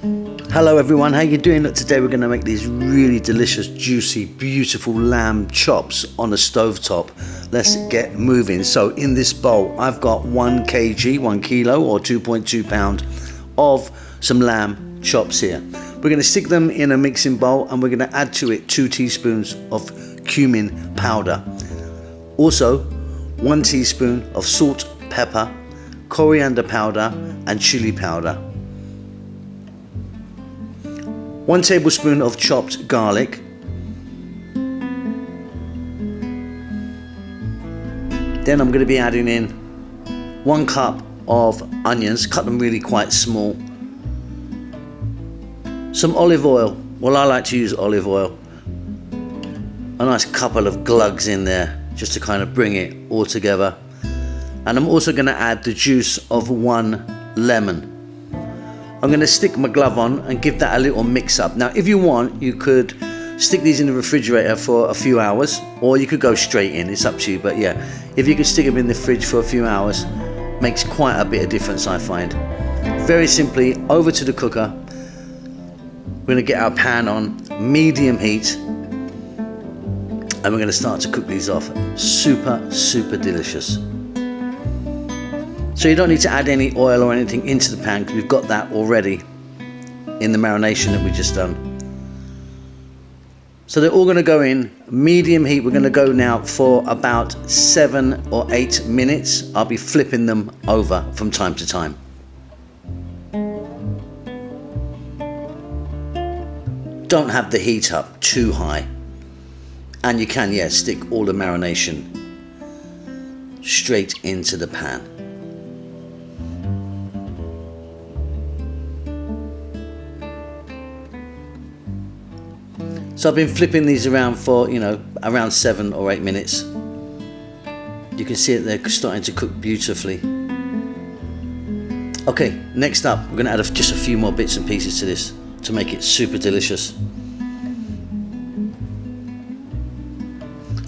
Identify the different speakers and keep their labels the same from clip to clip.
Speaker 1: Hello everyone, how you doing? Look, today we're going to make these really delicious, juicy, beautiful lamb chops on a stovetop. Let's get moving. So in this bowl I've got 1 kilo or 2.2 pound of some lamb chops here. We're going to stick them in a mixing bowl and we're going to add to it 2 teaspoons of cumin powder. Also 1 teaspoon of salt, pepper, coriander powder and chili powder. 1 tablespoon of chopped garlic, then I'm going to be adding in 1 cup of onions, cut them really quite small, some olive oil, well I like to use olive oil, a nice couple of glugs in there just to kind of bring it all together, and I'm also going to add the juice of 1 lemon. I'm going to stick my glove on and give that a little mix up. Now if you want, you could stick these in the refrigerator for a few hours, or you could go straight in, it's up to you. But yeah, if you could stick them in the fridge for a few hours, makes quite a bit of difference, I find. Very simply, over to the cooker. We're going to get our pan on medium heat and we're going to start to cook these off. Super delicious. So you don't need to add any oil or anything into the pan because we've got that already in the marination that we just done. So they're all going to go in medium heat. We're going to go now for about 7 or 8 minutes. I'll be flipping them over from time to time. Don't have the heat up too high. And you can, yeah, stick all the marination straight into the pan. So I've been flipping these around for, around 7 or 8 minutes. You can see it, they're starting to cook beautifully. Okay, next up, we're going to add just a few more bits and pieces to this to make it super delicious.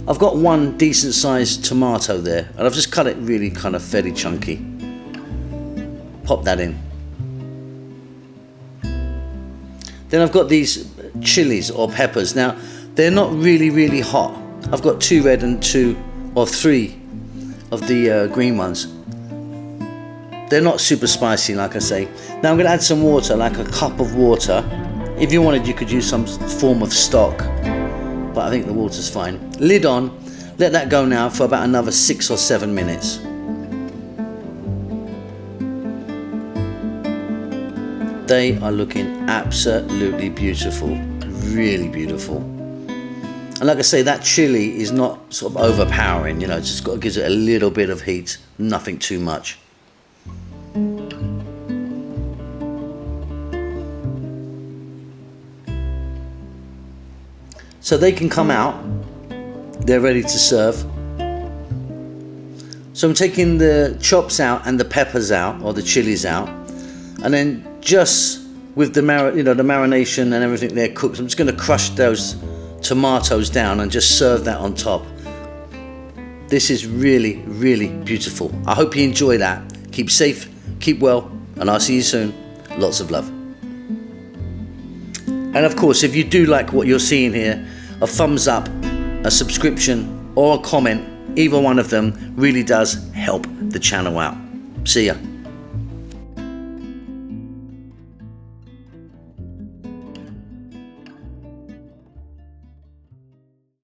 Speaker 1: I've got 1 decent sized tomato there, and I've just cut it really kind of fairly chunky. Pop that in. Then I've got these chilies or peppers. Now they're not really hot. I've got 2 red and 2 or 3 of the green ones. They're not super spicy, like I say. Now I'm going to add some water, like a cup of water. If you wanted, you could use some form of stock, but I think the water's fine. Lid on, let that go now for about another 6 or 7 minutes. They are looking absolutely beautiful, really beautiful. And like I say, that chili is not sort of overpowering, it's just gives it a little bit of heat, nothing too much. So they can come out, they're ready to serve. So I'm taking the chops out and the peppers out, or the chilies out, and then just with the marination and everything there cooked, I'm just going to crush those tomatoes down and just serve that on top. This is really beautiful. I hope you enjoy that. Keep safe, keep well, and I'll see you soon. Lots of love. And of course, if you do like what you're seeing here, a thumbs up, a subscription or a comment, either one of them really does help the channel out. See ya.